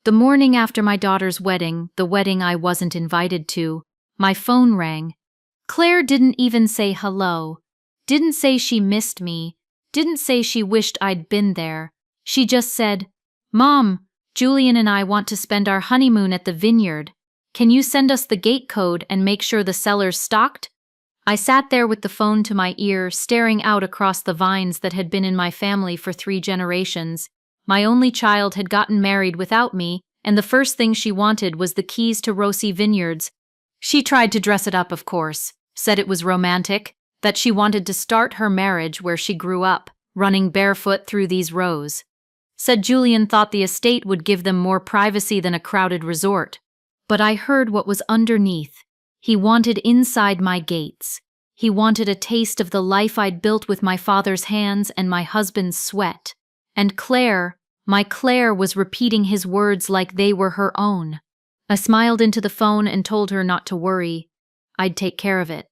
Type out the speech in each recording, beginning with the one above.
The morning after my daughter's wedding, the wedding I wasn't invited to, my phone rang. Claire didn't even say hello, didn't say she missed me, didn't say she wished I'd been there. She just said, "Mom, Julian and I want to spend our honeymoon at the Vineyard. Can you send us the gate code and make sure the cellar's stocked?" I sat there with the phone to my ear, staring out across the vines that had been in my family for 3 generations. My only child had gotten married without me, and the first thing she wanted was the keys to Rossi Vineyards. She tried to dress it up, of course, said it was romantic, that she wanted to start her marriage where she grew up, running barefoot through these rows. Said Julian thought the estate would give them more privacy than a crowded resort. But I heard what was underneath. He wanted inside my gates. He wanted a taste of the life I'd built with my father's hands and my husband's sweat. And Claire, my Claire, was repeating his words like they were her own. I smiled into the phone and told her not to worry. I'd take care of it.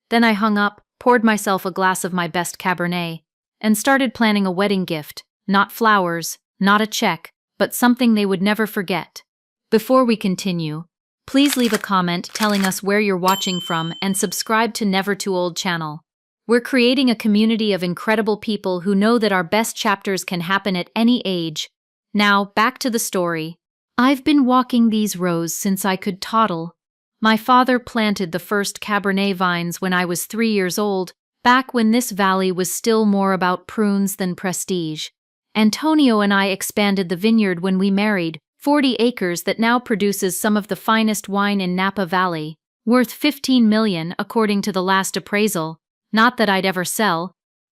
Then I hung up, poured myself a glass of my best Cabernet, and started planning a wedding gift. Not flowers, not a check, but something they would never forget. Before we continue, please leave a comment telling us where you're watching from and subscribe to Never Too Old channel. We're creating a community of incredible people who know that our best chapters can happen at any age. Now, back to the story. I've been walking these rows since I could toddle. My father planted the first Cabernet vines when I was 3 years old, back when this valley was still more about prunes than prestige. Antonio and I expanded the vineyard when we married, 40 acres that now produces some of the finest wine in Napa Valley, worth $15 million according to the last appraisal. Not that I'd ever sell.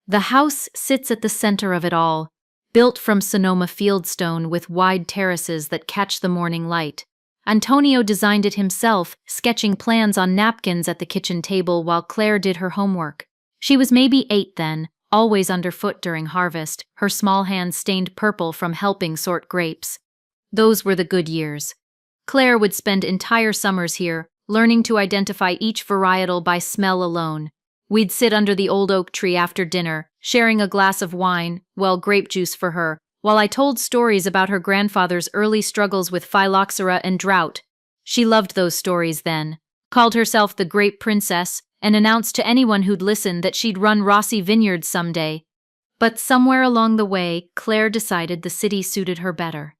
The house sits at the center of it all, built from Sonoma fieldstone with wide terraces that catch the morning light. Antonio designed it himself, sketching plans on napkins at the kitchen table while Claire did her homework. She was maybe 8 then, always underfoot during harvest, her small hands stained purple from helping sort grapes. Those were the good years. Claire would spend entire summers here, learning to identify each varietal by smell alone. We'd sit under the old oak tree after dinner, sharing a glass of wine, well, grape juice for her, while I told stories about her grandfather's early struggles with phylloxera and drought. She loved those stories then, called herself the Grape Princess, and announced to anyone who'd listen that she'd run Rossi Vineyards someday. But somewhere along the way, Claire decided the city suited her better.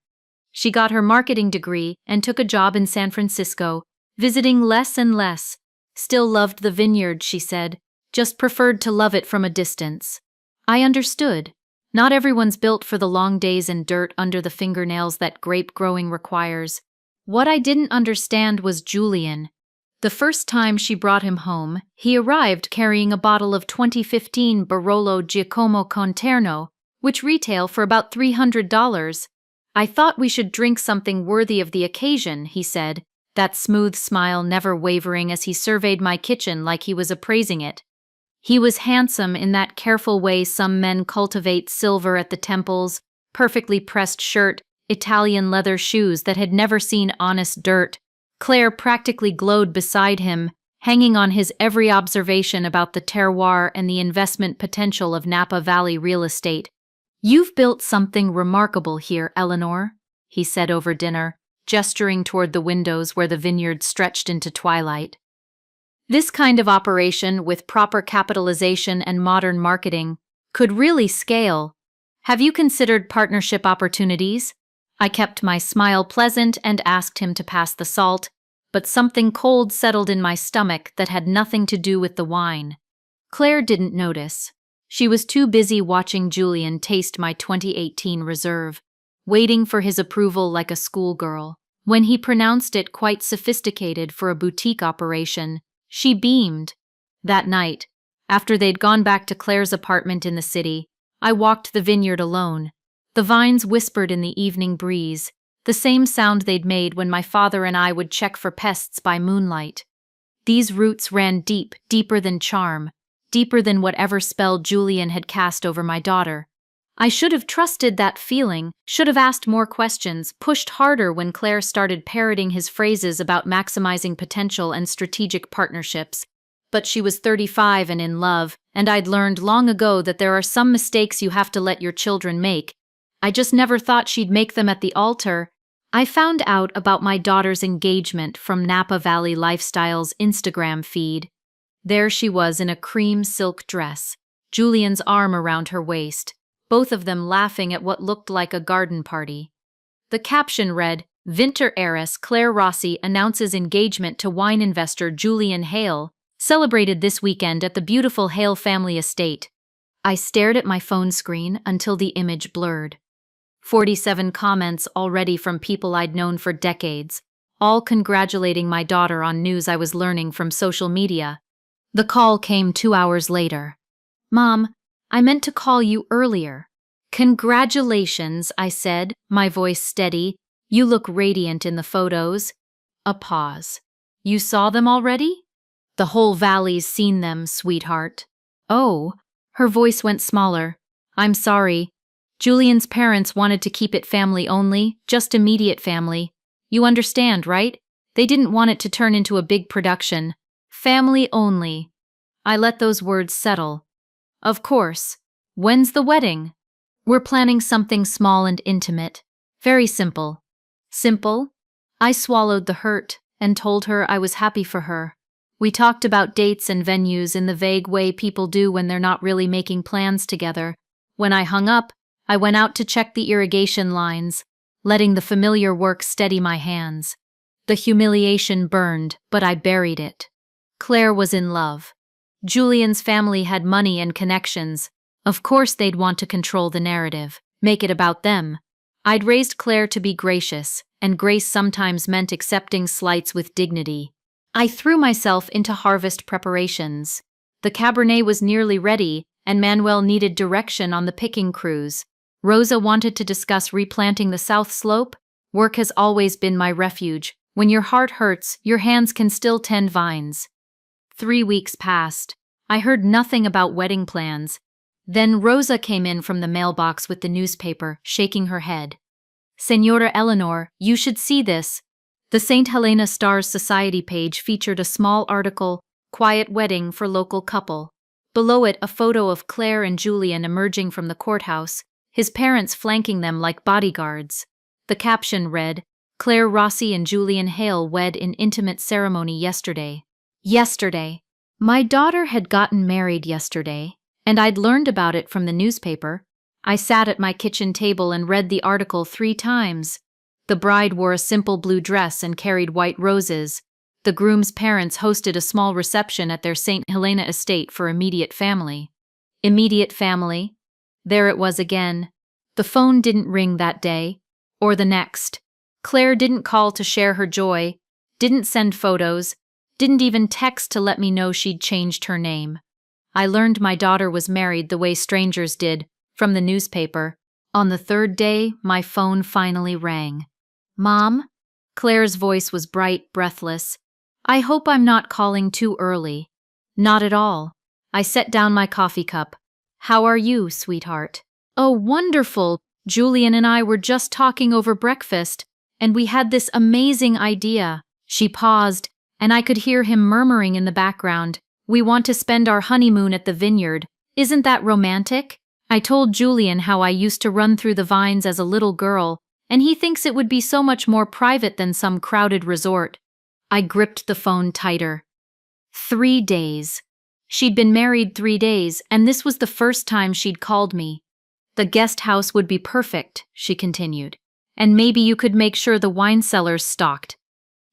She got her marketing degree and took a job in San Francisco, visiting less and less. Still loved the vineyard, she said, just preferred to love it from a distance. I understood. Not everyone's built for the long days and dirt under the fingernails that grape growing requires. What I didn't understand was Julian. The first time she brought him home, he arrived carrying a bottle of 2015 Barolo Giacomo Conterno, which retail for about $300. "I thought we should drink something worthy of the occasion," he said, that smooth smile never wavering as he surveyed my kitchen like he was appraising it. He was handsome in that careful way some men cultivate: silver at the temples, perfectly pressed shirt, Italian leather shoes that had never seen honest dirt. Claire practically glowed beside him, hanging on his every observation about the terroir and the investment potential of Napa Valley real estate. "You've built something remarkable here, Eleanor," he said over dinner, gesturing toward the windows where the vineyard stretched into twilight. "This kind of operation, with proper capitalization and modern marketing, could really scale. Have you considered partnership opportunities?" I kept my smile pleasant and asked him to pass the salt, but something cold settled in my stomach that had nothing to do with the wine. Claire didn't notice. She was too busy watching Julian taste my 2018 reserve, waiting for his approval like a schoolgirl. When he pronounced it quite sophisticated for a boutique operation, she beamed. That night, after they'd gone back to Claire's apartment in the city, I walked the vineyard alone. The vines whispered in the evening breeze, the same sound they'd made when my father and I would check for pests by moonlight. These roots ran deep, deeper than charm, deeper than whatever spell Julian had cast over my daughter. I should have trusted that feeling, should have asked more questions, pushed harder when Claire started parroting his phrases about maximizing potential and strategic partnerships. But she was 35 and in love, and I'd learned long ago that there are some mistakes you have to let your children make. I just never thought she'd make them at the altar. I found out about my daughter's engagement from Napa Valley Lifestyle's Instagram feed. There she was in a cream silk dress, Julian's arm around her waist, both of them laughing at what looked like a garden party. The caption read, "Vinter heiress Claire Rossi announces engagement to wine investor Julian Hale, celebrated this weekend at the beautiful Hale family estate." I stared at my phone screen until the image blurred. 47 comments already from people I'd known for decades, all congratulating my daughter on news I was learning from social media. The call came 2 hours later. "Mom, I meant to call you earlier." "Congratulations," I said, my voice steady. "You look radiant in the photos." A pause. "You saw them already?" "The whole valley's seen them, sweetheart." "Oh." Her voice went smaller. "I'm sorry. Julian's parents wanted to keep it family only, just immediate family. You understand, right? They didn't want it to turn into a big production. Family only." I let those words settle. "Of course. When's the wedding?" "We're planning something small and intimate. Very simple." "Simple?" I swallowed the hurt and told her I was happy for her. We talked about dates and venues in the vague way people do when they're not really making plans together. When I hung up, I went out to check the irrigation lines, letting the familiar work steady my hands. The humiliation burned, but I buried it. Claire was in love. Julian's family had money and connections. Of course they'd want to control the narrative, make it about them. I'd raised Claire to be gracious, and grace sometimes meant accepting slights with dignity. I threw myself into harvest preparations. The Cabernet was nearly ready, and Manuel needed direction on the picking crews. Rosa wanted to discuss replanting the south slope. Work has always been my refuge. When your heart hurts, your hands can still tend vines. 3 weeks passed. I heard nothing about wedding plans. Then Rosa came in from the mailbox with the newspaper, shaking her head. "Senora Eleanor, you should see this." The St. Helena Stars Society page featured a small article, "Quiet Wedding for Local Couple." Below it, a photo of Claire and Julian emerging from the courthouse, his parents flanking them like bodyguards. The caption read, "Claire Rossi and Julian Hale wed in intimate ceremony yesterday." Yesterday. My daughter had gotten married yesterday, and I'd learned about it from the newspaper. I sat at my kitchen table and read the article 3 times. The bride wore a simple blue dress and carried white roses. The groom's parents hosted a small reception at their St. Helena estate for immediate family. Immediate family. There it was again. The phone didn't ring that day, or the next. Claire didn't call to share her joy, didn't send photos, didn't even text to let me know she'd changed her name. I learned my daughter was married the way strangers did, from the newspaper. On the 3rd day, my phone finally rang. "Mom?" Claire's voice was bright, breathless. "I hope I'm not calling too early." "Not at all." I set down my coffee cup. "How are you, sweetheart?" "Oh, wonderful. Julian and I were just talking over breakfast, and we had this amazing idea." She paused, and I could hear him murmuring in the background, "We want to spend our honeymoon at the Vineyard. Isn't that romantic?" I told Julian how I used to run through the vines as a little girl, and he thinks it would be so much more private than some crowded resort. I gripped the phone tighter. 3 days. She'd been married 3 days, and this was the first time she'd called me. "The guest house would be perfect," she continued, "and maybe you could make sure the wine cellar's stocked."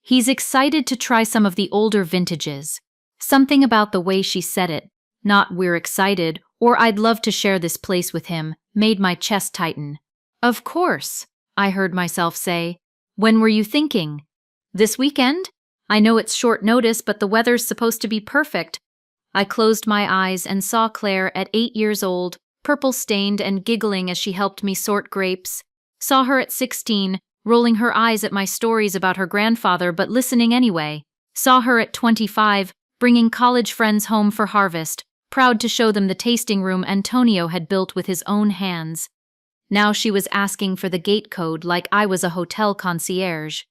He's excited to try some of the older vintages. Something about the way she said it, not "we're excited" or "I'd love to share this place with him," made my chest tighten. "Of course," I heard myself say. "When were you thinking?" "This weekend? I know it's short notice, but the weather's supposed to be perfect." I closed my eyes and saw Claire at 8 years old, purple-stained and giggling as she helped me sort grapes. Saw her at 16, rolling her eyes at my stories about her grandfather but listening anyway. Saw her at 25, bringing college friends home for harvest, proud to show them the tasting room Antonio had built with his own hands. Now she was asking for the gate code like I was a hotel concierge.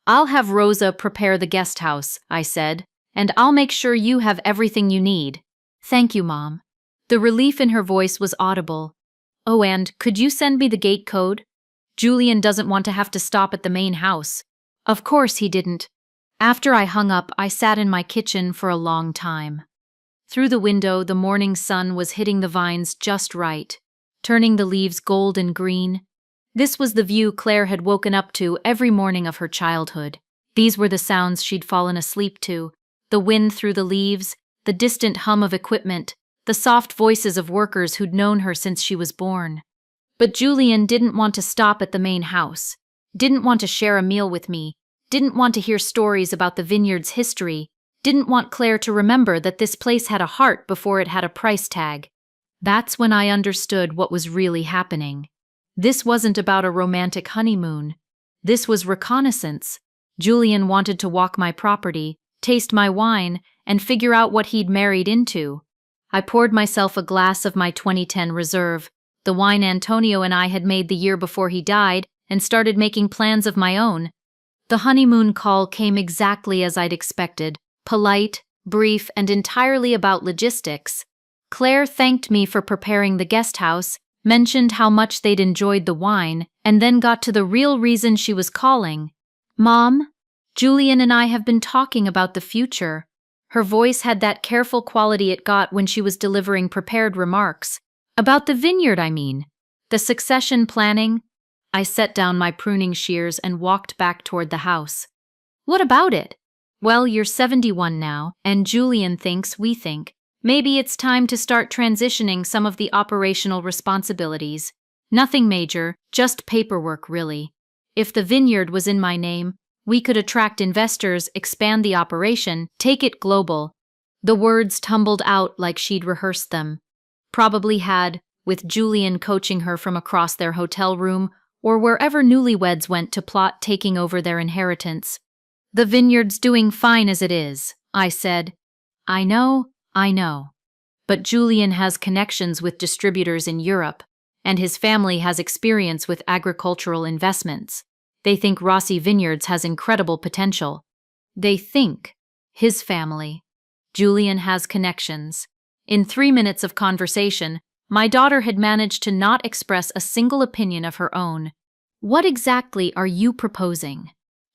"I'll have Rosa prepare the guest house," I said, "and I'll make sure you have everything you need." "Thank you, Mom." The relief in her voice was audible. "Oh, and could you send me the gate code?" Julian doesn't want to have to stop at the main house. Of course he didn't. After I hung up, I sat in my kitchen for a long time. Through the window, the morning sun was hitting the vines just right, turning the leaves gold and green. This was the view Claire had woken up to every morning of her childhood. These were the sounds she'd fallen asleep to: the wind through the leaves, the distant hum of equipment, the soft voices of workers who'd known her since she was born. But Julian didn't want to stop at the main house, didn't want to share a meal with me, didn't want to hear stories about the Vineyard's history, didn't want Claire to remember that this place had a heart before it had a price tag. That's when I understood what was really happening. This wasn't about a romantic honeymoon. This was reconnaissance. Julian wanted to walk my property, taste my wine, and figure out what he'd married into. I poured myself a glass of my 2010 reserve, the wine Antonio and I had made the year before he died, and started making plans of my own. The honeymoon call came exactly as I'd expected, polite, brief, and entirely about logistics. Claire thanked me for preparing the guest house, mentioned how much they'd enjoyed the wine, and then got to the real reason she was calling. "Mom, Julian and I have been talking about the future." Her voice had that careful quality it got when she was delivering prepared remarks. "About the vineyard, I mean. The succession planning." I set down my pruning shears and walked back toward the house. "What about it?" "Well, you're 71 now, and Julian thinks we think maybe it's time to start transitioning some of the operational responsibilities. Nothing major, just paperwork, really. If the vineyard was in my name, we could attract investors, expand the operation, take it global." The words tumbled out like she'd rehearsed them. Probably had, with Julian coaching her from across their hotel room or wherever newlyweds went to plot taking over their inheritance. "The vineyard's doing fine as it is," I said. I know. But Julian has connections with distributors in Europe, and his family has experience with agricultural investments. They think Rossi Vineyards has incredible potential." They think. His family. Julian has connections. In 3 minutes of conversation, my daughter had managed to not express a single opinion of her own. "What exactly are you proposing?"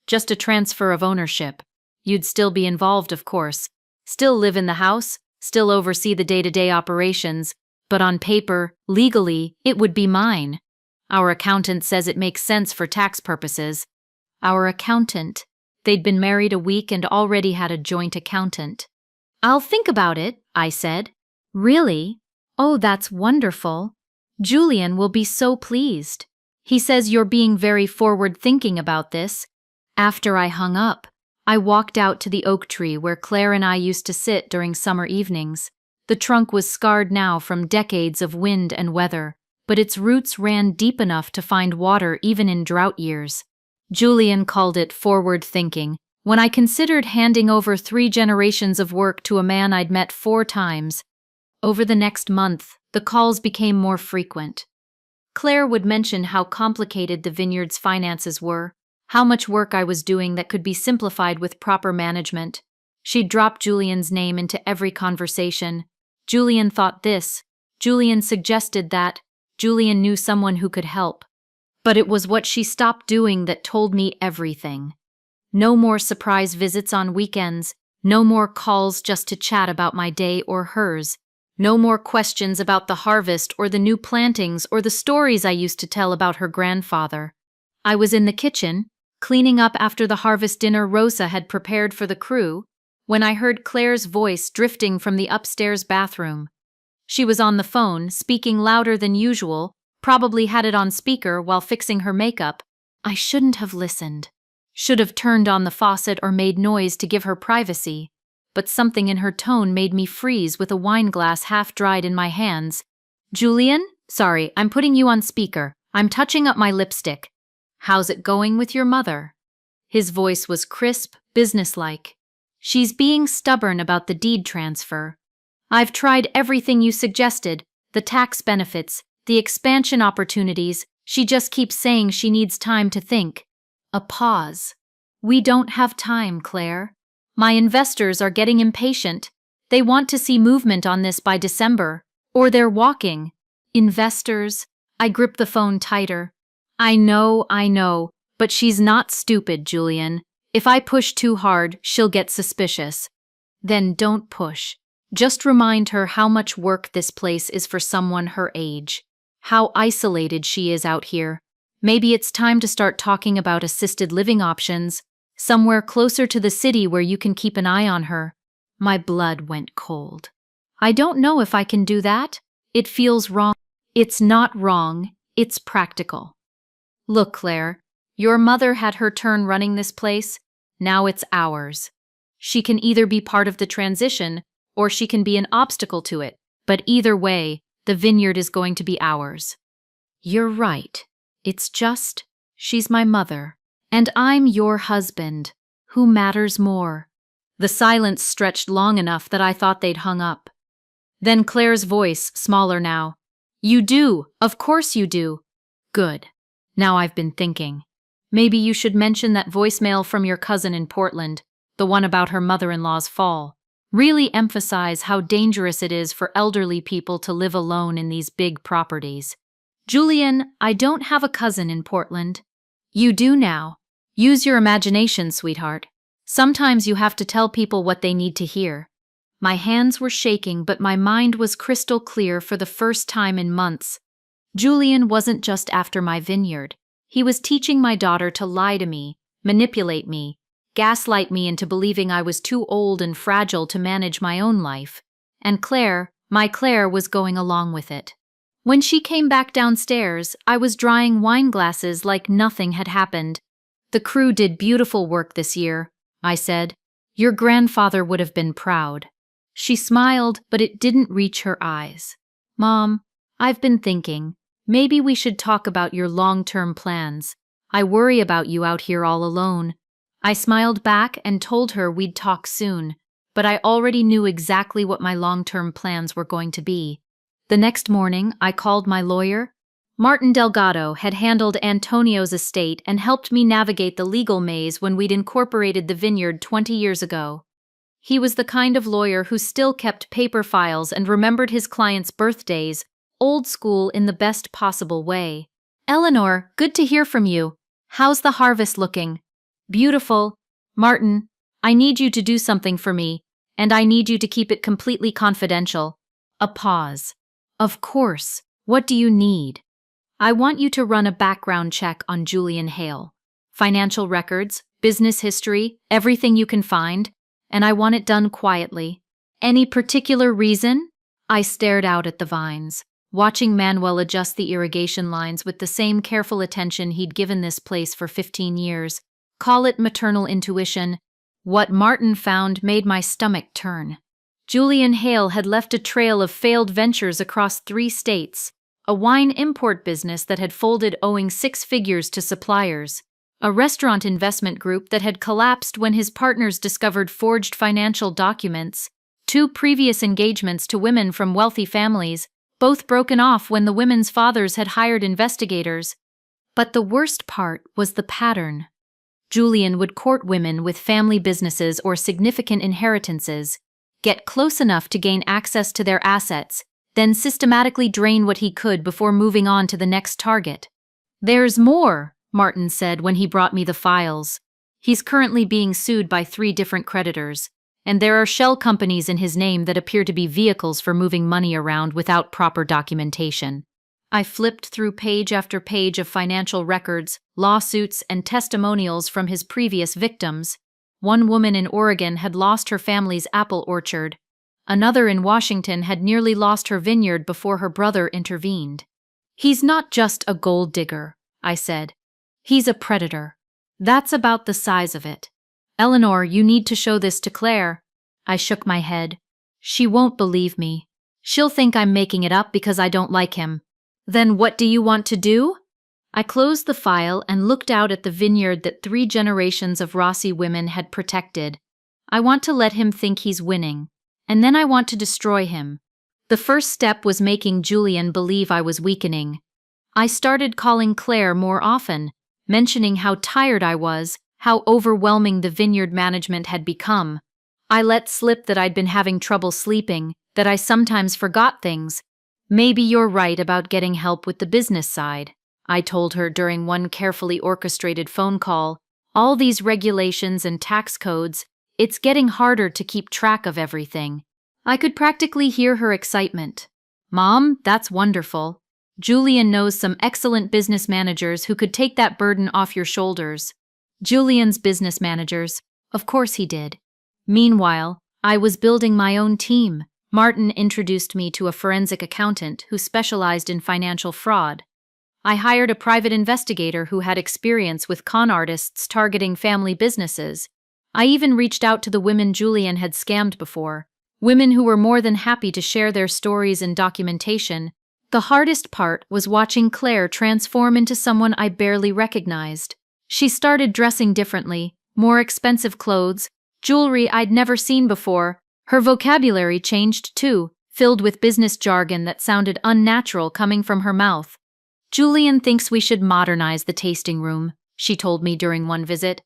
"Just a transfer of ownership. You'd still be involved, of course. Still live in the house, still oversee the day-to-day operations, but on paper, legally, it would be mine. Our accountant says it makes sense for tax purposes." Our accountant. They'd been married a week and already had a joint accountant. "I'll think about it," I said. "Really? Oh, that's wonderful. Julian will be so pleased. He says you're being very forward-thinking about this." After I hung up, I walked out to the oak tree where Claire and I used to sit during summer evenings. The trunk was scarred now from decades of wind and weather, but its roots ran deep enough to find water even in drought years. Julian called it forward-thinking when I considered handing over 3 generations of work to a man I'd met 4 times. Over the next month, the calls became more frequent. Claire would mention how complicated the vineyard's finances were, how much work I was doing that could be simplified with proper management. She'd drop Julian's name into every conversation. Julian thought this. Julian suggested that. Julian knew someone who could help. But it was what she stopped doing that told me everything. No more surprise visits on weekends. No more calls just to chat about my day or hers. No more questions about the harvest or the new plantings or the stories I used to tell about her grandfather. I was in the kitchen, cleaning up after the harvest dinner Rosa had prepared for the crew, when I heard Claire's voice drifting from the upstairs bathroom. She was on the phone, speaking louder than usual, probably had it on speaker while fixing her makeup. I shouldn't have listened. Should have turned on the faucet or made noise to give her privacy. But something in her tone made me freeze with a wine glass half dried in my hands. "Julian? Sorry, I'm putting you on speaker. I'm touching up my lipstick. How's it going with your mother?" His voice was crisp, businesslike. "She's being stubborn about the deed transfer. I've tried everything you suggested, the tax benefits, the expansion opportunities. She just keeps saying she needs time to think." A pause. "We don't have time, Claire. My investors are getting impatient. They want to see movement on this by December, or they're walking." "Investors?" I gripped the phone tighter. I know, but she's not stupid, Julian. If I push too hard, she'll get suspicious. Then don't push. Just remind her how much work this place is for someone her age. How isolated she is out here. Maybe it's time to start talking about assisted living options, somewhere closer to the city where you can keep an eye on her. My blood went cold. I don't know if I can do that. It feels wrong. It's not wrong, it's practical. Look, Claire, your mother had her turn running this place. Now it's ours. She can either be part of the transition or she can be an obstacle to it, but either way, the vineyard is going to be ours. You're right. It's just, she's my mother, and I'm your husband. Who matters more? The silence stretched long enough that I thought they'd hung up. Then Claire's voice, smaller now. You do, of course you do. Good. Now I've been thinking. Maybe you should mention that voicemail from your cousin in Portland, the one about her mother-in-law's fall. Really emphasize how dangerous it is for elderly people to live alone in these big properties. Julian, I don't have a cousin in Portland. You do now. Use your imagination, sweetheart. Sometimes you have to tell people what they need to hear. My hands were shaking, but my mind was crystal clear for the first time in months. Julian wasn't just after my vineyard. He was teaching my daughter to lie to me, manipulate me, gaslight me into believing I was too old and fragile to manage my own life. And Claire, my Claire, was going along with it. When she came back downstairs, I was drying wine glasses like nothing had happened. The crew did beautiful work this year, I said. Your grandfather would have been proud. She smiled, but it didn't reach her eyes. Mom, I've been thinking. Maybe we should talk about your long-term plans. I worry about you out here all alone. I smiled back and told her we'd talk soon, but I already knew exactly what my long-term plans were going to be. The next morning, I called my lawyer. Martin Delgado had handled Antonio's estate and helped me navigate the legal maze when we'd incorporated the vineyard 20 years ago. He was the kind of lawyer who still kept paper files and remembered his clients' birthdays, old school in the best possible way. Eleanor, good to hear from you. How's the harvest looking? Beautiful. Martin, I need you to do something for me, and I need you to keep it completely confidential. A pause. Of course. What do you need? I want you to run a background check on Julian Hale. Financial records, business history, everything you can find, and I want it done quietly. Any particular reason? I stared out at the vines, watching Manuel adjust the irrigation lines with the same careful attention he'd given this place for 15 years. Call it maternal intuition. What Martin found made my stomach turn. Julian Hale had left a trail of failed ventures across 3 states, a wine import business that had folded owing 6 figures to suppliers, a restaurant investment group that had collapsed when his partners discovered forged financial documents, 2 previous engagements to women from wealthy families, both broken off when the women's fathers had hired investigators. But the worst part was the pattern. Julian would court women with family businesses or significant inheritances, get close enough to gain access to their assets, then systematically drain what he could before moving on to the next target. There's more, Martin said when he brought me the files. He's currently being sued by 3 different creditors, and there are shell companies in his name that appear to be vehicles for moving money around without proper documentation. I flipped through page after page of financial records, lawsuits, and testimonials from his previous victims. One woman in Oregon had lost her family's apple orchard. Another in Washington had nearly lost her vineyard before her brother intervened. He's not just a gold digger, I said. He's a predator. That's about the size of it. Eleanor, you need to show this to Claire. I shook my head. She won't believe me. She'll think I'm making it up because I don't like him. Then what do you want to do? I closed the file and looked out at the vineyard that 3 generations of Rossi women had protected. I want to let him think he's winning, and then I want to destroy him. The first step was making Julian believe I was weakening. I started calling Claire more often, mentioning how tired I was, how overwhelming the vineyard management had become. I let slip that I'd been having trouble sleeping, that I sometimes forgot things. Maybe you're right about getting help with the business side. I told her during one carefully orchestrated phone call. All these regulations and tax codes, it's getting harder to keep track of everything. I could practically hear her excitement. Mom, that's wonderful. Julian knows some excellent business managers who could take that burden off your shoulders. Julian's business managers, of course he did. Meanwhile, I was building my own team. Martin introduced me to a forensic accountant who specialized in financial fraud. I hired a private investigator who had experience with con artists targeting family businesses. I even reached out to the women Julian had scammed before, women who were more than happy to share their stories and documentation. The hardest part was watching Claire transform into someone I barely recognized. She started dressing differently, more expensive clothes, jewelry I'd never seen before. Her vocabulary changed too, filled with business jargon that sounded unnatural coming from her mouth. Julian thinks we should modernize the tasting room, she told me during one visit.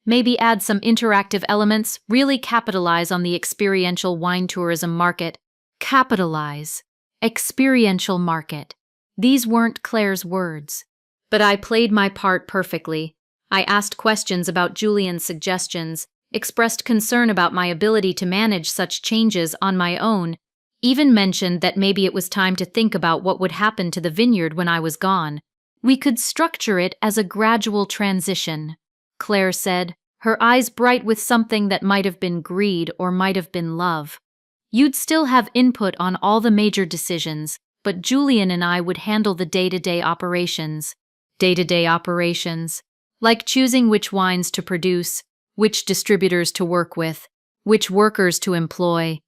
Maybe add some interactive elements, really capitalize on the experiential wine tourism market. Capitalize. Experiential market. These weren't Claire's words. But I played my part perfectly. I asked questions about Julian's suggestions, expressed concern about my ability to manage such changes on my own, even mentioned that maybe it was time to think about what would happen to the vineyard when I was gone. We could structure it as a gradual transition, Claire said, her eyes bright with something that might have been greed or might have been love. You'd still have input on all the major decisions, but Julian and I would handle the day-to-day operations. Day-to-day operations, like choosing which wines to produce, which distributors to work with, which workers to employ.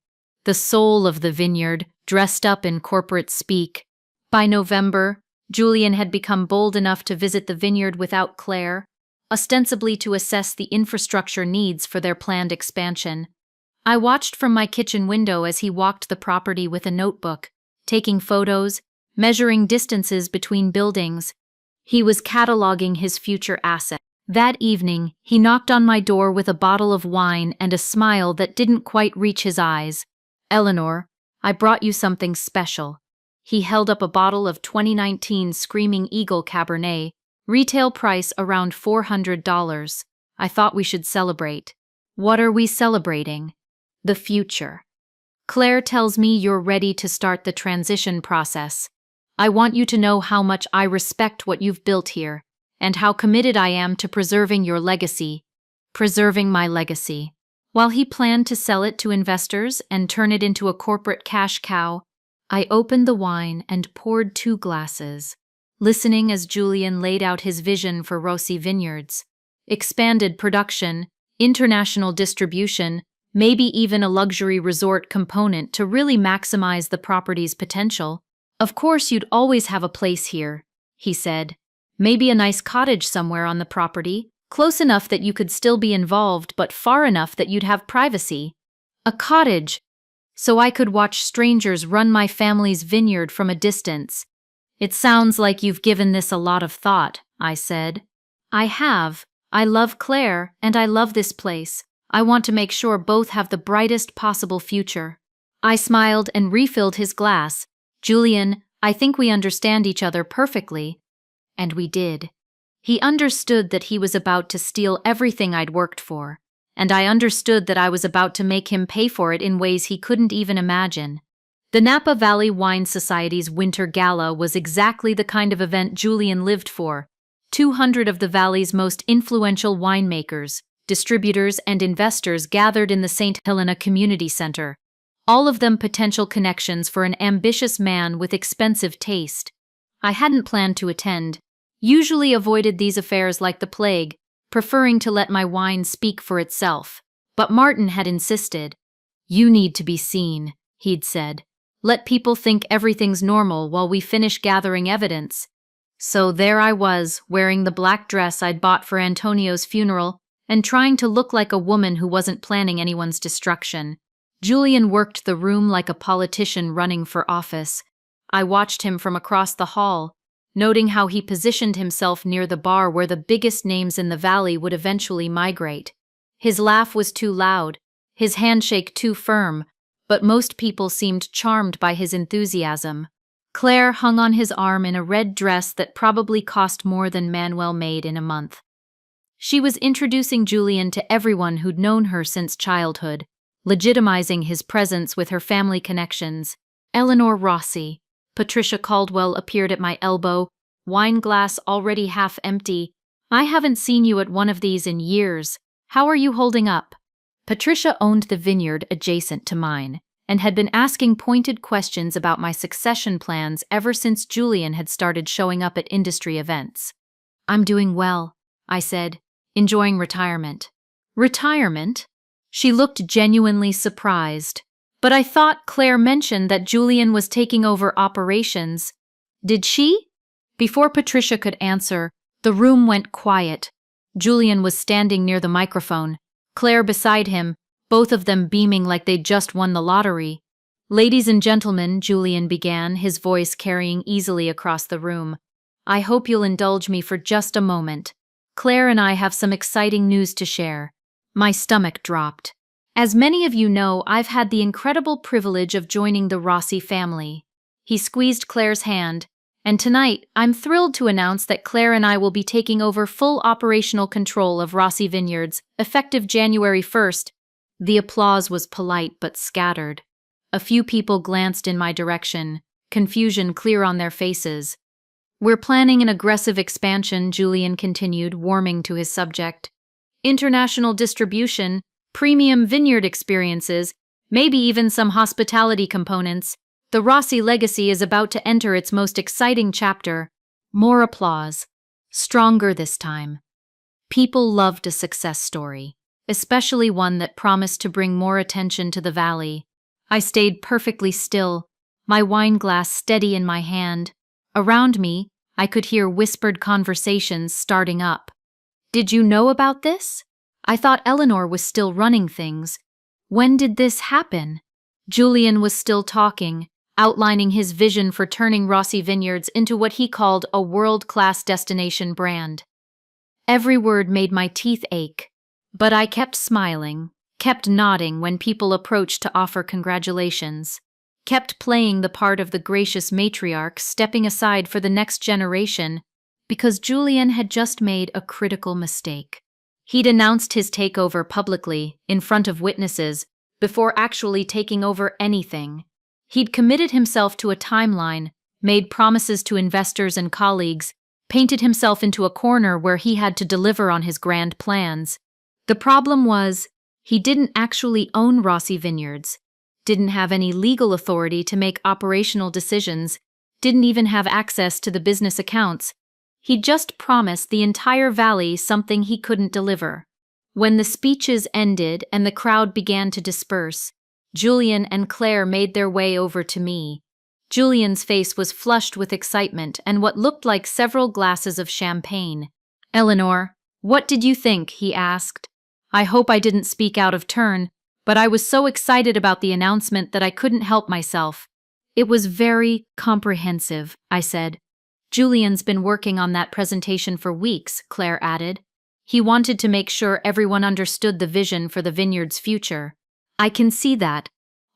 The soul of the vineyard, dressed up in corporate speak. By November, Julian had become bold enough to visit the vineyard without Claire, ostensibly to assess the infrastructure needs for their planned expansion. I watched from my kitchen window as he walked the property with a notebook, taking photos, measuring distances between buildings. He was cataloging his future assets. That evening, he knocked on my door with a bottle of wine and a smile that didn't quite reach his eyes. Eleanor, I brought you something special. He held up a bottle of 2019 Screaming Eagle Cabernet, retail price around $400. I thought we should celebrate. What are we celebrating? The future. Claire tells me you're ready to start the transition process. I want you to know how much I respect what you've built here, and how committed I am to preserving your legacy. Preserving my legacy. While he planned to sell it to investors and turn it into a corporate cash cow, I opened the wine and poured 2 glasses, listening as Julian laid out his vision for Rossi Vineyards. Expanded production, international distribution, maybe even a luxury resort component to really maximize the property's potential. Of course you'd always have a place here, he said. Maybe a nice cottage somewhere on the property, close enough that you could still be involved but far enough that you'd have privacy. A cottage, so I could watch strangers run my family's vineyard from a distance. It sounds like you've given this a lot of thought, I said. I have. I love Claire, and I love this place. I want to make sure both have the brightest possible future. I smiled and refilled his glass. Julian, I think we understand each other perfectly. And we did. He understood that he was about to steal everything I'd worked for, and I understood that I was about to make him pay for it in ways he couldn't even imagine. The Napa Valley Wine Society's Winter Gala was exactly the kind of event Julian lived for. 200 of the Valley's most influential winemakers, distributors, and investors gathered in the St. Helena Community Center, all of them potential connections for an ambitious man with expensive taste. I hadn't planned to attend, usually avoided these affairs like the plague, preferring to let my wine speak for itself. But Martin had insisted. You need to be seen, he'd said. Let people think everything's normal while we finish gathering evidence. So there I was, wearing the black dress I'd bought for Antonio's funeral, and trying to look like a woman who wasn't planning anyone's destruction. Julian worked the room like a politician running for office. I watched him from across the hall, noting how he positioned himself near the bar where the biggest names in the valley would eventually migrate. His laugh was too loud, his handshake too firm, but most people seemed charmed by his enthusiasm. Claire hung on his arm in a red dress that probably cost more than Manuel made in a month. She was introducing Julian to everyone who'd known her since childhood, legitimizing his presence with her family connections. Eleanor Rossi. Patricia Caldwell appeared at my elbow, wine glass already half empty. I haven't seen you at one of these in years. How are you holding up? Patricia owned the vineyard adjacent to mine, and had been asking pointed questions about my succession plans ever since Julian had started showing up at industry events. I'm doing well, I said, enjoying retirement. Retirement? She looked genuinely surprised. But I thought Claire mentioned that Julian was taking over operations. Did she? Before Patricia could answer, the room went quiet. Julian was standing near the microphone, Claire beside him, both of them beaming like they'd just won the lottery. Ladies and gentlemen, Julian began, his voice carrying easily across the room. I hope you'll indulge me for just a moment. Claire and I have some exciting news to share. My stomach dropped. As many of you know, I've had the incredible privilege of joining the Rossi family. He squeezed Claire's hand, and tonight I'm thrilled to announce that Claire and I will be taking over full operational control of Rossi Vineyards, effective January 1st. The applause was polite but scattered. A few people glanced in my direction, confusion clear on their faces. We're planning an aggressive expansion, Julian continued, warming to his subject. International distribution, premium vineyard experiences, maybe even some hospitality components. The Rossi legacy is about to enter its most exciting chapter. More applause. Stronger this time. People loved a success story, especially one that promised to bring more attention to the valley. I stayed perfectly still, my wine glass steady in my hand. Around me, I could hear whispered conversations starting up. Did you know about this? I thought Eleanor was still running things. When did this happen? Julian was still talking, outlining his vision for turning Rossi Vineyards into what he called a world-class destination brand. Every word made my teeth ache, but I kept smiling, kept nodding when people approached to offer congratulations, kept playing the part of the gracious matriarch, stepping aside for the next generation, because Julian had just made a critical mistake. He'd announced his takeover publicly, in front of witnesses, before actually taking over anything. He'd committed himself to a timeline, made promises to investors and colleagues, painted himself into a corner where he had to deliver on his grand plans. The problem was, he didn't actually own Rossi Vineyards, didn't have any legal authority to make operational decisions, didn't even have access to the business accounts. He just promised the entire valley something he couldn't deliver. When the speeches ended and the crowd began to disperse, Julian and Claire made their way over to me. Julian's face was flushed with excitement and what looked like several glasses of champagne. Eleanor, what did you think? He asked. I hope I didn't speak out of turn, but I was so excited about the announcement that I couldn't help myself. It was very comprehensive, I said. Julian's been working on that presentation for weeks, Claire added. He wanted to make sure everyone understood the vision for the vineyard's future. I can see that,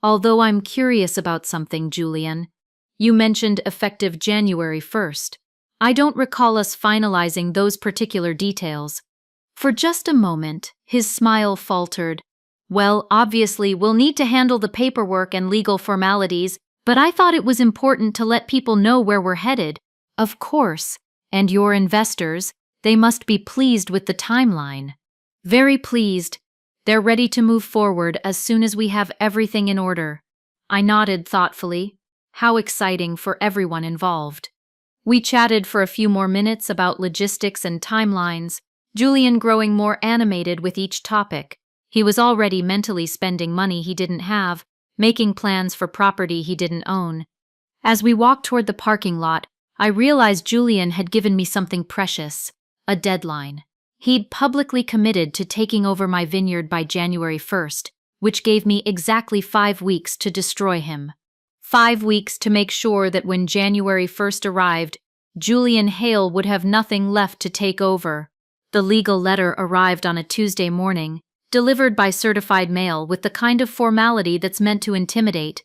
although I'm curious about something, Julian. You mentioned effective January 1st. I don't recall us finalizing those particular details. For just a moment, his smile faltered. Well, obviously, we'll need to handle the paperwork and legal formalities, but I thought it was important to let people know where we're headed. Of course, and your investors, they must be pleased with the timeline. Very pleased. They're ready to move forward as soon as we have everything in order. I nodded thoughtfully. How exciting for everyone involved. We chatted for a few more minutes about logistics and timelines, Julian growing more animated with each topic. He was already mentally spending money he didn't have, making plans for property he didn't own. As we walked toward the parking lot, I realized Julian had given me something precious, a deadline. He'd publicly committed to taking over my vineyard by January 1st, which gave me exactly 5 weeks to destroy him. 5 weeks to make sure that when January 1st arrived, Julian Hale would have nothing left to take over. The legal letter arrived on a Tuesday morning, delivered by certified mail with the kind of formality that's meant to intimidate.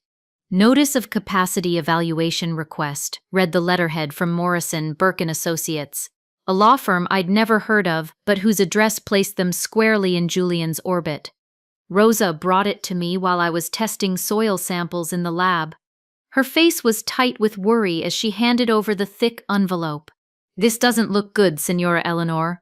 Notice of Capacity Evaluation Request, read the letterhead from Morrison, Burke & Associates, a law firm I'd never heard of but whose address placed them squarely in Julian's orbit. Rosa brought it to me while I was testing soil samples in the lab. Her face was tight with worry as she handed over the thick envelope. "This doesn't look good, Senora Eleanor."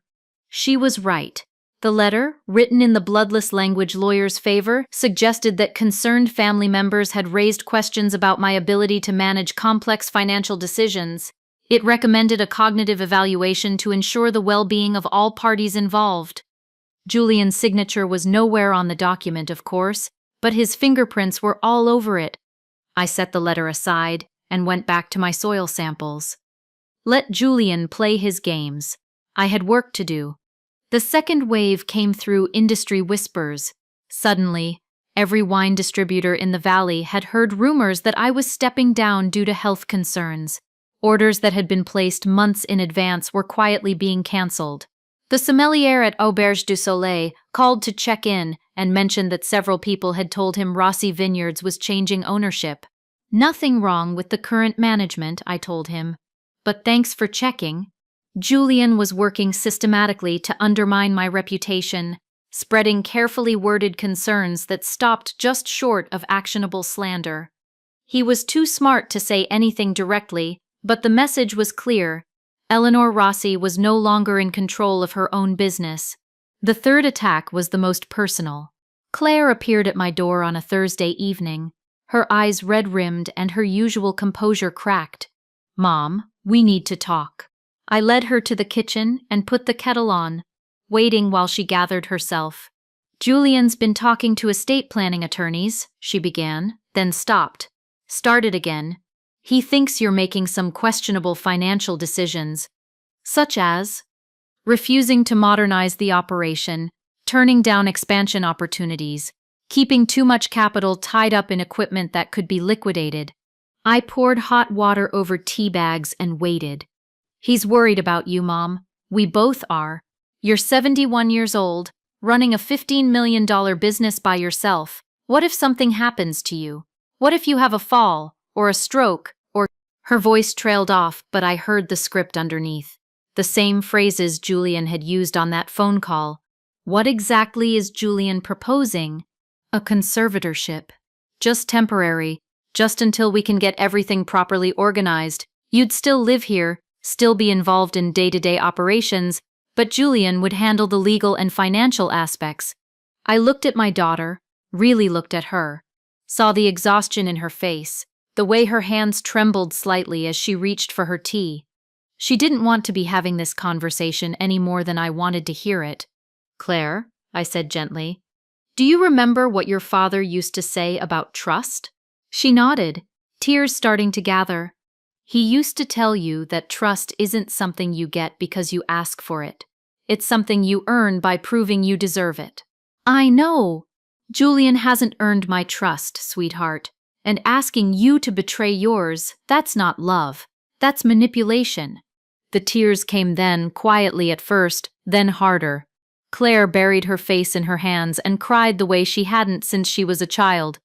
She was right. The letter, written in the bloodless language lawyer's favor, suggested that concerned family members had raised questions about my ability to manage complex financial decisions. It recommended a cognitive evaluation to ensure the well-being of all parties involved. Julian's signature was nowhere on the document, of course, but his fingerprints were all over it. I set the letter aside and went back to my soil samples. Let Julian play his games. I had work to do. The second wave came through industry whispers. Suddenly, every wine distributor in the valley had heard rumors that I was stepping down due to health concerns. Orders that had been placed months in advance were quietly being cancelled. The sommelier at Auberge du Soleil called to check in and mentioned that several people had told him Rossi Vineyards was changing ownership. Nothing wrong with the current management, I told him. But thanks for checking. Julian was working systematically to undermine my reputation, spreading carefully worded concerns that stopped just short of actionable slander. He was too smart to say anything directly, but the message was clear. Eleanor Rossi was no longer in control of her own business. The third attack was the most personal. Claire appeared at my door on a Thursday evening, her eyes red-rimmed and her usual composure cracked. "Mom, we need to talk." I led her to the kitchen and put the kettle on, waiting while she gathered herself. "Julian's been talking to estate planning attorneys," she began, then stopped. Started again. "He thinks you're making some questionable financial decisions, such as refusing to modernize the operation, turning down expansion opportunities, keeping too much capital tied up in equipment that could be liquidated." I poured hot water over tea bags and waited. "He's worried about you, Mom. We both are. You're 71 years old, running a $15 million business by yourself. What if something happens to you? What if you have a fall, or a stroke, or—" Her voice trailed off, but I heard the script underneath. The same phrases Julian had used on that phone call. What exactly is Julian proposing? A conservatorship. Just temporary, just until we can get everything properly organized. You'd still live here, still be involved in day-to-day operations, but Julian would handle the legal and financial aspects. I looked at my daughter, really looked at her, saw the exhaustion in her face, the way her hands trembled slightly as she reached for her tea. She didn't want to be having this conversation any more than I wanted to hear it. "Claire," I said gently, "do you remember what your father used to say about trust?" She nodded, tears starting to gather. "He used to tell you that trust isn't something you get because you ask for it. It's something you earn by proving you deserve it." "I know. Julian hasn't earned my trust, sweetheart. And asking you to betray yours, that's not love. That's manipulation." The tears came then, quietly at first, then harder. Claire buried her face in her hands and cried the way she hadn't since she was a child.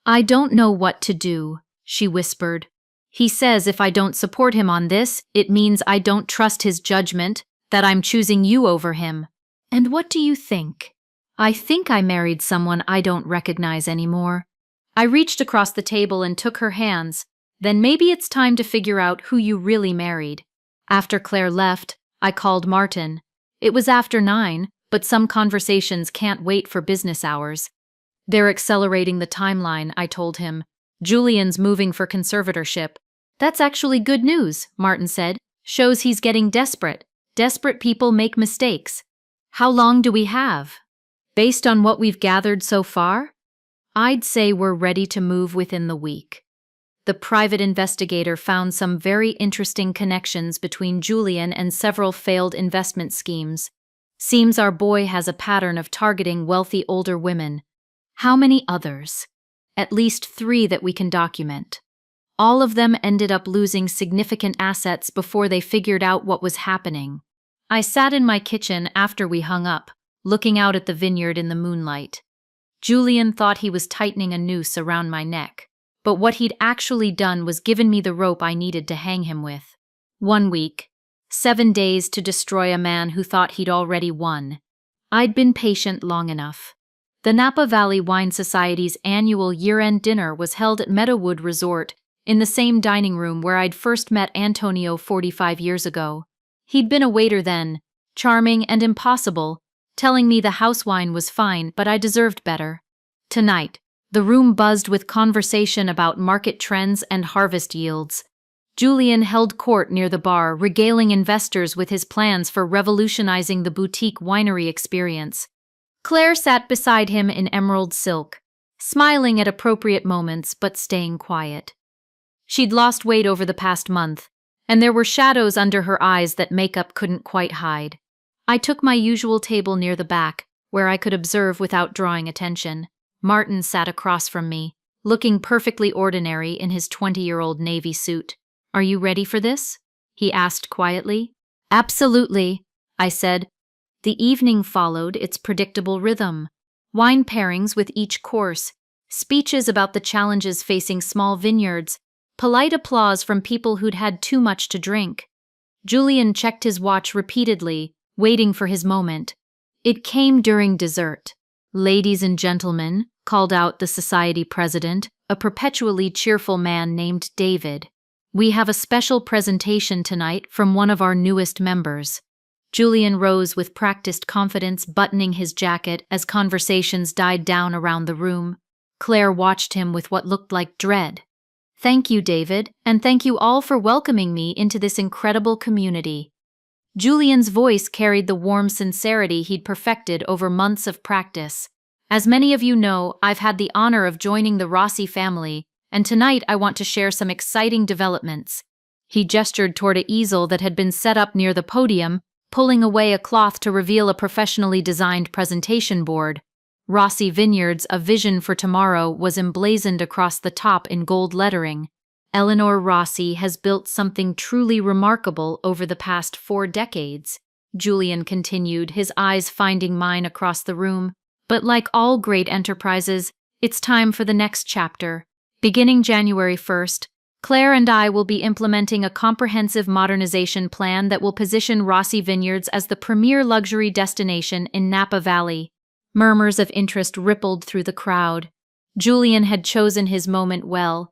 "I don't know what to do," she whispered. "He says if I don't support him on this, it means I don't trust his judgment, that I'm choosing you over him. And what do you think? I think I married someone I don't recognize anymore." I reached across the table and took her hands. "Then maybe it's time to figure out who you really married." After Claire left, I called Martin. It was after 9, but some conversations can't wait for business hours. "They're accelerating the timeline," I told him. "Julian's moving for conservatorship." "That's actually good news," Martin said. "Shows he's getting desperate. Desperate people make mistakes." "How long do we have?" "Based on what we've gathered so far, I'd say we're ready to move within the week." The private investigator found some very interesting connections between Julian and several failed investment schemes. Seems our boy has a pattern of targeting wealthy older women. How many others? At least 3 that we can document. All of them ended up losing significant assets before they figured out what was happening. I sat in my kitchen after we hung up, looking out at the vineyard in the moonlight. Julian thought he was tightening a noose around my neck. but what he'd actually done was given me the rope I needed to hang him with. 1 week, 7 days to destroy a man who thought he'd already won. I'd been patient long enough. The Napa Valley Wine Society's annual year-end dinner was held at Meadowood Resort, in the same dining room where I'd first met Antonio 45 years ago. He'd been a waiter then, charming and impossible, telling me the house wine was fine, but I deserved better. Tonight, the room buzzed with conversation about market trends and harvest yields. Julian held court near the bar, regaling investors with his plans for revolutionizing the boutique winery experience. Claire sat beside him in emerald silk, smiling at appropriate moments but staying quiet. She'd lost weight over the past month, and there were shadows under her eyes that makeup couldn't quite hide. I took my usual table near the back, where I could observe without drawing attention. Martin sat across from me, looking perfectly ordinary in his 20-year-old navy suit. "Are you ready for this?" he asked quietly. "Absolutely," I said. The evening followed its predictable rhythm. Wine pairings with each course, speeches about the challenges facing small vineyards, polite applause from people who'd had too much to drink. Julian checked his watch repeatedly, waiting for his moment. It came during dessert. "Ladies and gentlemen," called out the society president, a perpetually cheerful man named David. "We have a special presentation tonight from one of our newest members." Julian rose with practiced confidence, buttoning his jacket as conversations died down around the room. Claire watched him with what looked like dread. "Thank you, David, and thank you all for welcoming me into this incredible community." Julian's voice carried the warm sincerity he'd perfected over months of practice. "As many of you know, I've had the honor of joining the Rossi family, and tonight I want to share some exciting developments." He gestured toward an easel that had been set up near the podium, pulling away a cloth to reveal a professionally designed presentation board. Rossi Vineyards, a vision for tomorrow, was emblazoned across the top in gold lettering. "Eleanor Rossi has built something truly remarkable over the past 4 decades," Julian continued, his eyes finding mine across the room. "But like all great enterprises, it's time for the next chapter. Beginning January 1st, Claire and I will be implementing a comprehensive modernization plan that will position Rossi Vineyards as the premier luxury destination in Napa Valley." Murmurs of interest rippled through the crowd. Julian had chosen his moment well.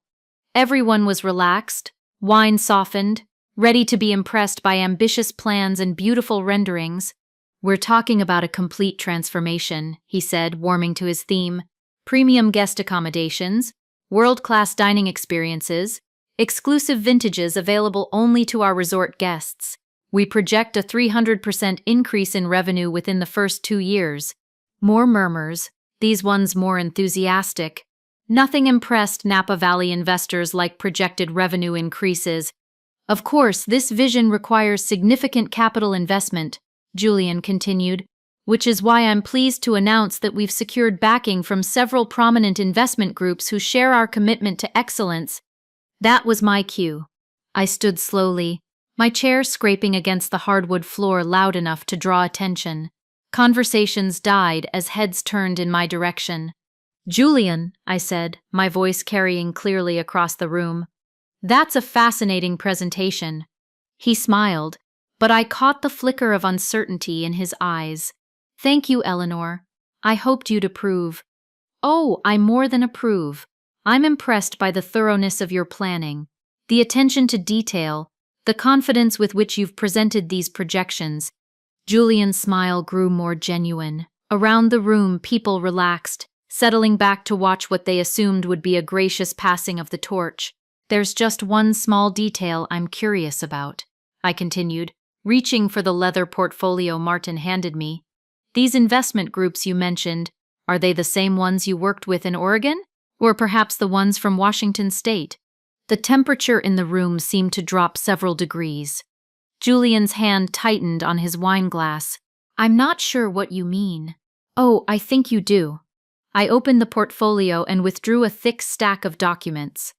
Everyone was relaxed, wine softened, ready to be impressed by ambitious plans and beautiful renderings. "We're talking about a complete transformation," he said, warming to his theme. "Premium guest accommodations, world-class dining experiences, exclusive vintages available only to our resort guests. We project a 300% increase in revenue within the first 2 years." More murmurs, these ones more enthusiastic. Nothing impressed Napa Valley investors like projected revenue increases. "Of course, this vision requires significant capital investment," Julian continued, "which is why I'm pleased to announce that we've secured backing from several prominent investment groups who share our commitment to excellence." That was my cue. I stood slowly, my chair scraping against the hardwood floor loud enough to draw attention. Conversations died as heads turned in my direction. "Julian," I said, my voice carrying clearly across the room, "that's a fascinating presentation." He smiled, but I caught the flicker of uncertainty in his eyes. "Thank you, Eleanor. I hoped you'd approve." "Oh, I more than approve. I'm impressed by the thoroughness of your planning, the attention to detail, the confidence with which you've presented these projections." Julian's smile grew more genuine. Around the room, people relaxed, settling back to watch what they assumed would be a gracious passing of the torch. "There's just one small detail I'm curious about," I continued, reaching for the leather portfolio Martin handed me. "These investment groups you mentioned, are they the same ones you worked with in Oregon? Or perhaps the ones from Washington State?" The temperature in the room seemed to drop several degrees. Julian's hand tightened on his wine glass. "I'm not sure what you mean." "Oh, I think you do." I opened the portfolio and withdrew a thick stack of documents.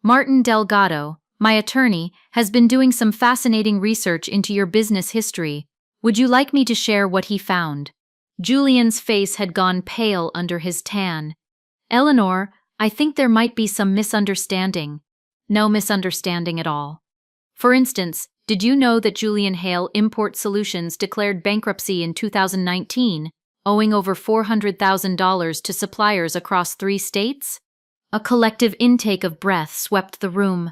"Martin Delgado, my attorney, has been doing some fascinating research into your business history. Would you like me to share what he found?" Julian's face had gone pale under his tan. "Eleanor, I think there might be some misunderstanding. No misunderstanding at all. For instance, did you know that Julian Hale Import Solutions declared bankruptcy in 2019, owing over $400,000 to suppliers across 3 states? A collective intake of breath swept the room.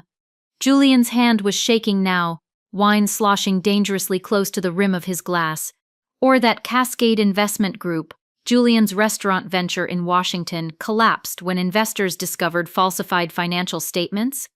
Julian's hand was shaking now, wine sloshing dangerously close to the rim of his glass. Or that Cascade Investment Group, Julian's restaurant venture in Washington, collapsed when investors discovered falsified financial statements?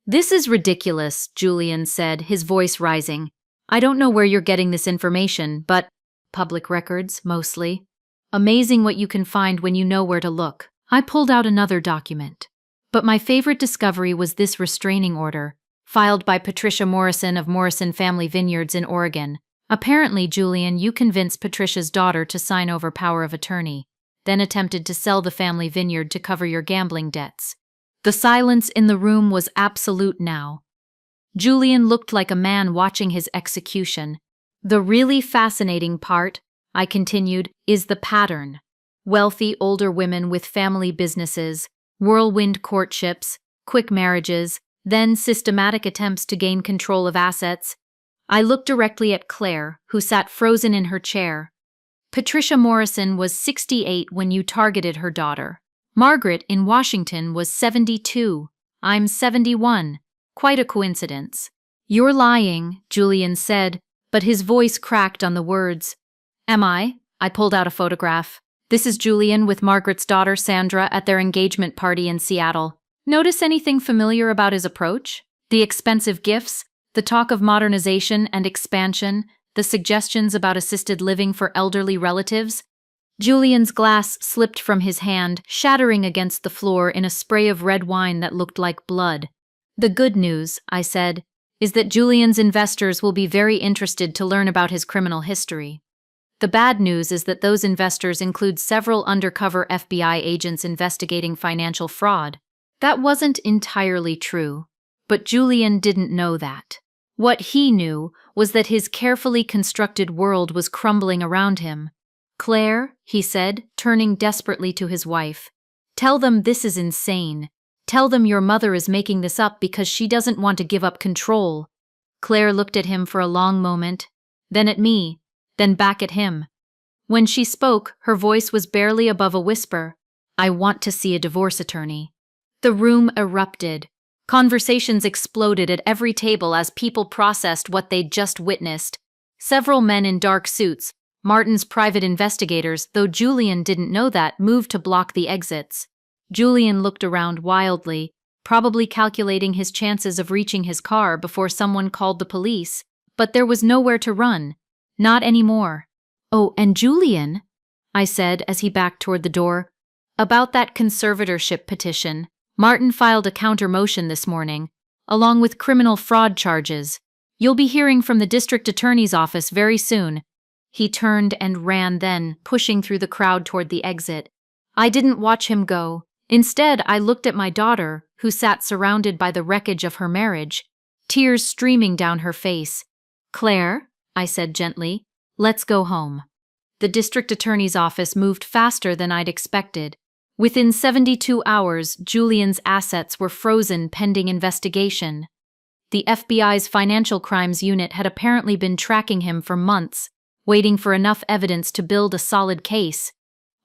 This is ridiculous, Julian said, his voice rising. I don't know where you're getting this information, but public records, mostly. Amazing what you can find when you know where to look. I pulled out another document. But my favorite discovery was this restraining order, filed by Patricia Morrison of Morrison Family Vineyards in Oregon. Apparently, Julian, you convinced Patricia's daughter to sign over power of attorney, then attempted to sell the family vineyard to cover your gambling debts. The silence in the room was absolute now. Julian looked like a man watching his execution. The really fascinating part, I continued, is the pattern. Wealthy older women with family businesses, whirlwind courtships, quick marriages, then systematic attempts to gain control of assets. I looked directly at Claire, who sat frozen in her chair. Patricia Morrison was 68 when you targeted her daughter. Margaret in Washington was 72. I'm 71. Quite a coincidence. You're lying, Julian said, but his voice cracked on the words. Am I? I pulled out a photograph. This is Julian with Margaret's daughter Sandra at their engagement party in Seattle. Notice anything familiar about his approach? The expensive gifts, the talk of modernization and expansion, the suggestions about assisted living for elderly relatives. Julian's glass slipped from his hand, shattering against the floor in a spray of red wine that looked like blood. The good news, I said, is that Julian's investors will be very interested to learn about his criminal history. The bad news is that those investors include several undercover FBI agents investigating financial fraud. That wasn't entirely true, but Julian didn't know that. What he knew was that his carefully constructed world was crumbling around him. Claire, he said, turning desperately to his wife, tell them this is insane. Tell them your mother is making this up because she doesn't want to give up control. Claire looked at him for a long moment, then at me, then back at him. When she spoke, her voice was barely above a whisper. I want to see a divorce attorney. The room erupted. Conversations exploded at every table as people processed what they'd just witnessed. Several men in dark suits, Martin's private investigators, though Julian didn't know that, moved to block the exits. Julian looked around wildly, probably calculating his chances of reaching his car before someone called the police. But there was nowhere to run. Not anymore. Oh, and Julian, I said as he backed toward the door, about that conservatorship petition. Martin filed a counter-motion this morning, along with criminal fraud charges. You'll be hearing from the district attorney's office very soon. He turned and ran then, pushing through the crowd toward the exit. I didn't watch him go. Instead, I looked at my daughter, who sat surrounded by the wreckage of her marriage, tears streaming down her face. Claire, I said gently, let's go home. The district attorney's office moved faster than I'd expected. Within 72 hours, Julian's assets were frozen pending investigation. The FBI's Financial Crimes Unit had apparently been tracking him for months, waiting for enough evidence to build a solid case.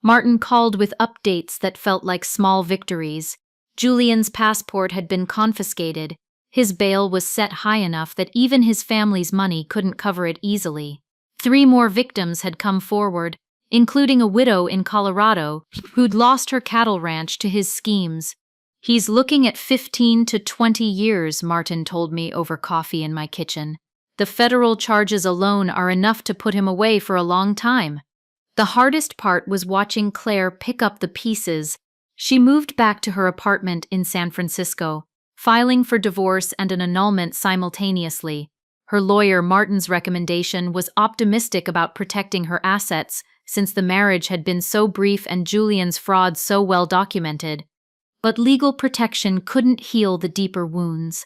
Martin called with updates that felt like small victories. Julian's passport had been confiscated. His bail was set high enough that even his family's money couldn't cover it easily. 3 more victims had come forward, including a widow in Colorado who'd lost her cattle ranch to his schemes. He's looking at 15 to 20 years, Martin told me over coffee in my kitchen. The federal charges alone are enough to put him away for a long time. The hardest part was watching Claire pick up the pieces. She moved back to her apartment in San Francisco, filing for divorce and an annulment simultaneously. Her lawyer, Martin's recommendation, was optimistic about protecting her assets, since the marriage had been so brief and Julian's fraud so well documented. But legal protection couldn't heal the deeper wounds.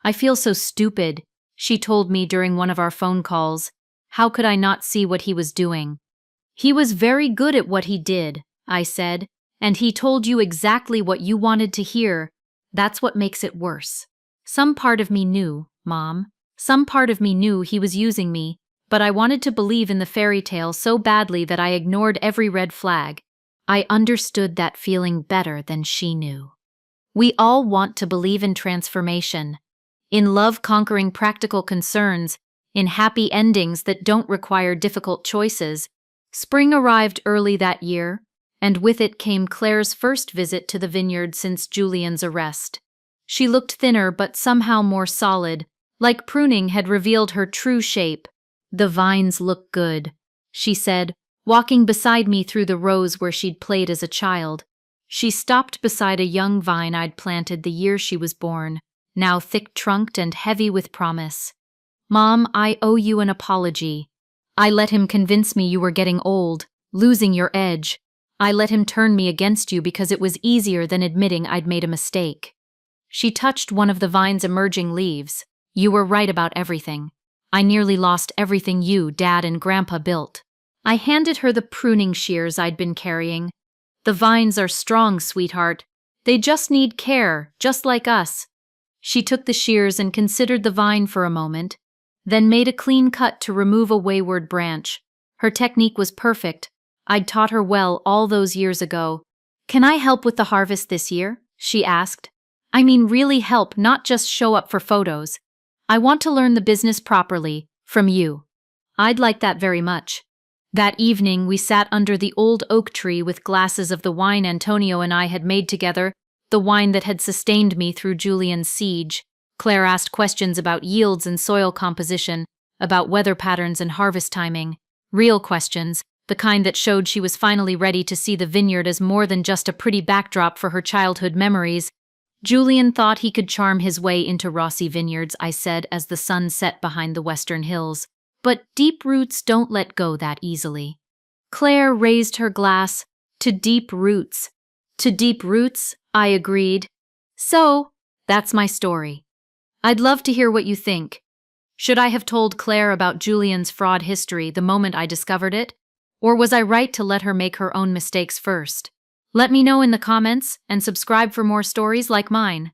I feel so stupid, she told me during one of our phone calls. How could I not see what he was doing? He was very good at what he did, I said, And he told you exactly what you wanted to hear. That's what makes it worse. Some part of me knew, Mom. Some part of me knew he was using me, but I wanted to believe in the fairy tale so badly that I ignored every red flag. I understood that feeling better than she knew. We all want to believe in transformation, in love conquering practical concerns, in happy endings that don't require difficult choices. Spring arrived early that year, and with it came Claire's first visit to the vineyard since Julian's arrest. She looked thinner but somehow more solid, like pruning had revealed her true shape. "The vines look good," she said, walking beside me through the rows where she'd played as a child. She stopped beside a young vine I'd planted the year she was born, now thick-trunked and heavy with promise. "Mom, I owe you an apology. I let him convince me you were getting old, losing your edge. I let him turn me against you because it was easier than admitting I'd made a mistake." She touched one of the vine's emerging leaves. "You were right about everything. I nearly lost everything you, Dad, and Grandpa built." I handed her the pruning shears I'd been carrying. "The vines are strong, sweetheart. They just need care, just like us." She took the shears and considered the vine for a moment, then made a clean cut to remove a wayward branch. Her technique was perfect. I'd taught her well all those years ago. "Can I help with the harvest this year?" she asked. "I mean really help, not just show up for photos. I want to learn the business properly, from you." "I'd like that very much." That evening, we sat under the old oak tree with glasses of the wine Antonio and I had made together, the wine that had sustained me through Julian's siege. Claire asked questions about yields and soil composition, about weather patterns and harvest timing. Real questions, the kind that showed she was finally ready to see the vineyard as more than just a pretty backdrop for her childhood memories. "Julian thought he could charm his way into Rossi Vineyards," I said as the sun set behind the western hills. "But deep roots don't let go that easily." Claire raised her glass. "To deep roots." "To deep roots," I agreed. So, that's my story. I'd love to hear what you think. Should I have told Claire about Julian's fraud history the moment I discovered it? Or was I right to let her make her own mistakes first? Let me know in the comments and subscribe for more stories like mine.